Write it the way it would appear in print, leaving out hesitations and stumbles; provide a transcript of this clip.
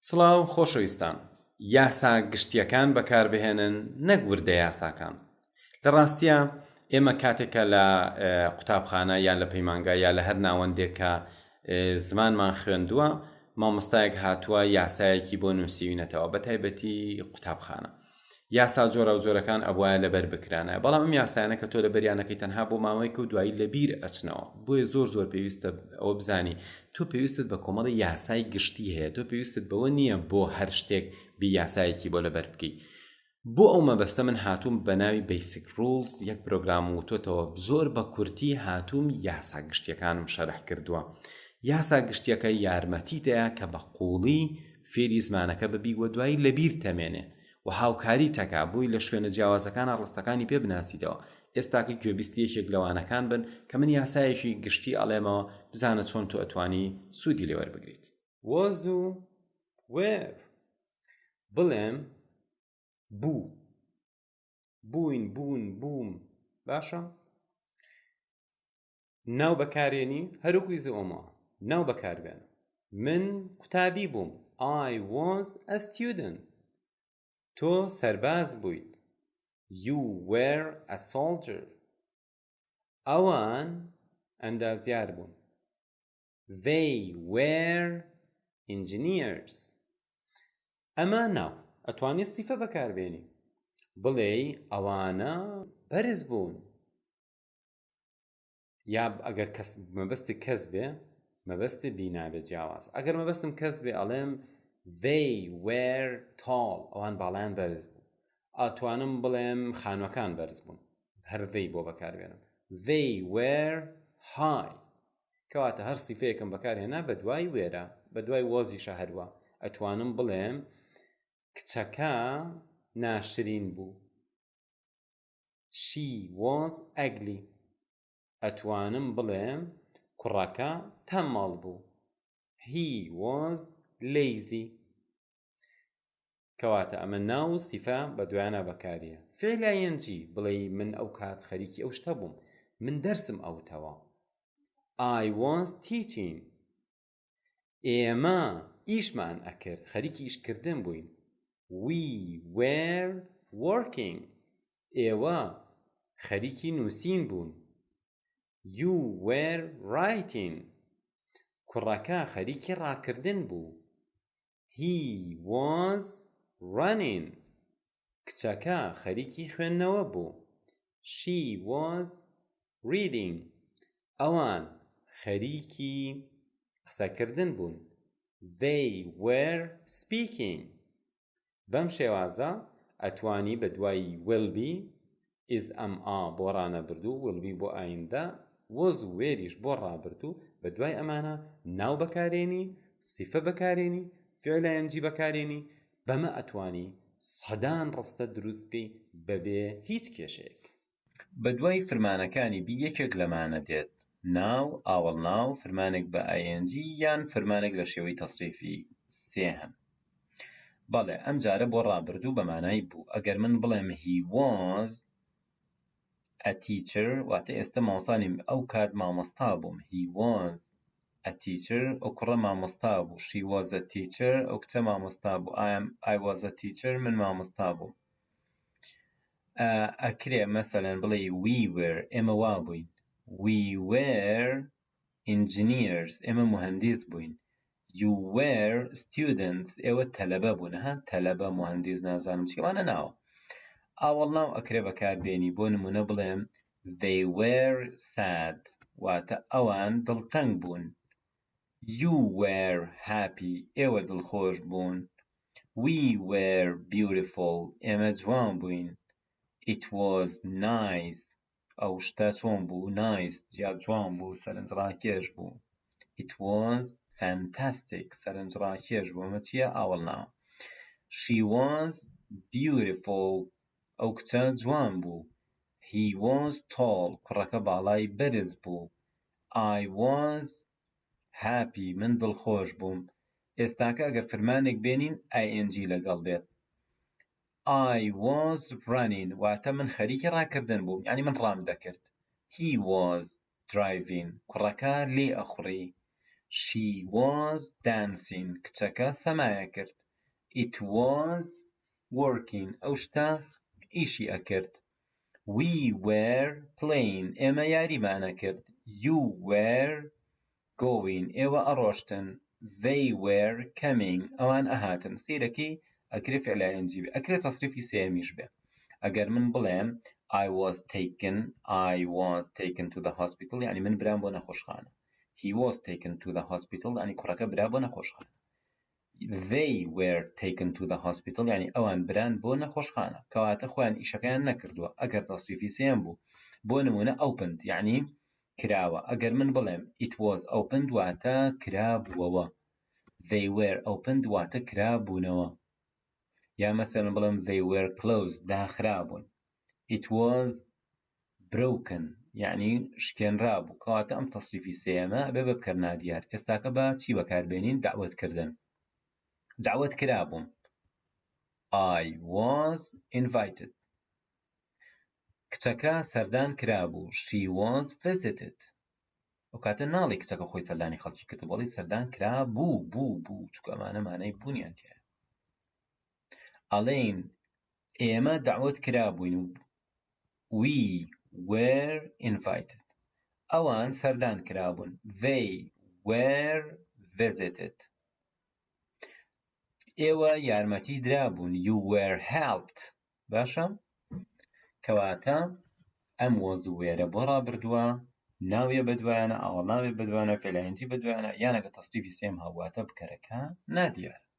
سڵاو خۆشەویستان، یاسا گشتیەکان بەکاربهێنن نەک وردە یاساکان. لە ڕاستیە ئێمە کاتێکە لە قوتابخانە یان لە پەیمانگا یا لە هەر ناوەندێک کە زمانمان خوێندووە مامۆستایەک هاتووە یاسایەکی بۆ نووسیوینەتەوە بە تایبەتی قوتابخانە. یاسا جۆرە و جۆرەکان ئەوایە لەبەر بکرانە، بەڵام ئەم یاسایانە کە تۆ لە بەریانەکەی تەنها بۆ ماوەیەک و دوایی لەبیر ئەچنەوە. بۆیە زۆر پێویستە ئەوە بزانی تۆ پێویستت بە کۆمەڵی یاسای گشتی هەیە، تۆ پێویستت بەوە نییە بۆ هەر شتێک بی یاسایەکی بۆ لەبەر بکەی. بۆ ئەو مەبەستە من هاتووم بە ناوی بیسیک ڕولز یەک پرۆگرام وتۆتەوە زۆر بە کورتی هاتووم یاسا گشتیەکانم شەرح کردووە. یاسا گشتیەکە یارمەتیتەیە کە بە قوڵی فێری زمانەکە ببی و دوایی لەبیر تەمێنێ و هاوکاری تەکا بووی لە شوێنە جیاوازەکانە ڕستەکانی پێ بناسیتەوە. ئێستاکە گوێبیستی یەکێک لەوانەکان بن کە من یاسایەکی گشتی ئەڵێمەوە بزانە چۆن تۆ ئەتوانی سوودی لێ وەربگریت. وەز و وێر بڵێم بوو، بووین، بوون، بووم. باشە؟ ناو بەکارێنی هەروەکوی زۆمە ناو بەکاربێن. من قوتابی بووم. I was a student. تۆ سەرباز بوویت. You were a soldier. ئەوان ئەندازیار بوون. They were engineers. ئەمە ناو ئەتوانی سیفە بەکاربێنی بڵێ ئەوانە بەرز بوون، یا ئەگەر مەبەستی کەس بێ مەبەستی بینابێ جیاواز. ئەگەر مەبەستم کەس بێ ئەڵێم they were tall. ئەوان باڵیان بەرز بوو. ئەتوانم بڵێم خانووەکان بەرز بوون، هەر they بۆ بەکاربێنم. they were high. کەواتە هەر سیفەیەکم بەکارهێنا بە دوای وێرە بە دوای وەزیشە هەروە. ئەتوانم بڵێم کچەکە ناشرین بوو. She was ugly. ئەتوانم بڵێم کوڕەکە تەمەڵ بوو. He was lazy. کەواتە ئەمە ناو سیفە بە دوایانە بەکاریە. فعل ing بڵێ من ئەو کات خەریکی ئەو شتە بووم، من دەرسم ئەوتەوە. I was teaching. ئێمە ئیشمان ئەکرد، خەریکی ئیشکردن بووین. We were working. ئێوە خەریکی نووسین بوون. You were writing. کوڕەکە خەریکی ڕاکردن بوو. He was running. کچەکە خەریکی خوێندنەوە بوو. She was reading. ئەوان خەریکی قسەکردن بوون. They were speaking. بەم شێوازە ئەتوانی بە دوای will be is am a بۆ ڕانەبردوو، will be بۆ ئایندە، was و wێریش بۆ ڕابردوو، بە دوای ئەمانە ناو بەکارێنی، سیفە بەکارێنی، فعل ing بەکارێنی. بەمە ئەتوانی سەدان ڕستە دروست بکەی بەبێ هیچ کێشەیەک. بە دوای فرمانەکانی بی یەکێک لەمانە دێت: ناو، ئاوەڵ ناو، فرمانێک بە ing یان فرمانێک لە شێوەی تەصریفی سێ هەن. بەڵێ ئەم جارە بۆ ڕابردوو بە مانای بوو. ئەگەر من بڵێم he was a teacher واتە ئێستا مامۆستانیم، ئەو کات مامۆستا بووم. he was a teacher، ئەو کوڕە مامۆستا بوو. she was a teacher، ئەو کچە مامۆستا بوو. I was a teacher، من مامۆستا بووم. ئەکرێ مەسەلەن بڵێ we were، ئێمە وا بووین. we were engineers، ئێمە مهندس بووین. you were students، ئێوە تەلەبە بوون. تەلەبە، مهندس، نازانم چیوانە ناوە. ئاوەڵ ناو ئەکرێ بەکاربێنی. بۆ نمونە بڵێم they were sad، واتە ئەوان دڵتەنگ بوون. you were happy، ئێوە دڵخۆش بوون. we were beautiful، ئێمە جوان بووین. it was nice، ئەو شتە چۆن بوو؟ nice، یا جوان بوو، سەرنجڕاکێش بوو. it was fantastic، سەرنجڕاکێش بوو. ئەمە چییە؟ ئاوەڵ ناو. she was beautiful، ئەو کچە جوان بوو. he was tall، کوڕەکە باڵای بەرز بوو. I was happy، من دڵخۆش بووم. ئێستاکە ئەگەر فرمانێک بێنین ing لەگەڵ بێت. I was running، واتە من خەریکی ڕاکردن بووم، یعنی من ڕام دەکرد. he was driving، کوڕەکە لێ ئەخوڕی. She was dancing. کچەکە سەمایە کرد. It was working. ئەو شتە ئیشی ئەکرد. We were playing. ئێمە یاریمانە کرد. You were going. ئێوە ئەڕۆشتن. They were coming. ئەوان ئەهاتن. سیرەکەی ئەکرێ فعل ing بێ. ئەکرێ تەصریفی سێمیش بێ. ئەگەر من بڵێم I was taken to the hospital یعنی من برام بۆ نەخۆشخانە. He was taken to the hospital یعنی کوڕەکە برا بۆ نەخۆشخانە. They were taken to the hospital یعنی ئەوان بران بۆ نەخۆشخانە. کەواتە خۆیان ئیشەکەیان نەکردووە. ئەگەر تەصریفی سێم بوو بۆ نمونە opened یعنی کراوە. ئەگەر من بڵێم it was opened واتە کرابووەوە. They were opened واتە کرابوونەوە. یا مەسەڵەن بڵێم they were closed داخرابوون. It was broken یعنی شکێنرابوو. کەواتە ئەم تەصریفی سێمە ئەبێ بە بکەرنا دیار. ئێستاکە بە چی بەکاربێنین؟ دعوەتکردن. دعوت کرابووم. I was invited. کچەکە سەردان کرابوو. She was visited. ئەو کاتە ناڵی کچەکە خۆی سەردانی خەڵکی کرد بەڵێ سەردان کرابوو بوو چکە ئەمانە مانای بوونیان تێیە. ئەڵێن ئێمە دعوت کرابووین. We were invited. ئەوان سەردان کرابوون. They were visited. ئێوە یارمەتی درابوون. You were helped. باشە؟ کەواتە ئەم مۆزوعێرە بۆ ڕابردووە ناویە بەدوایانە ئاوەڵ ناوێ بەدوایانە فعل ing بەدوایانە یان ئەگە تەصریفی سێم هەبواتە بکەرەکە نادیارە.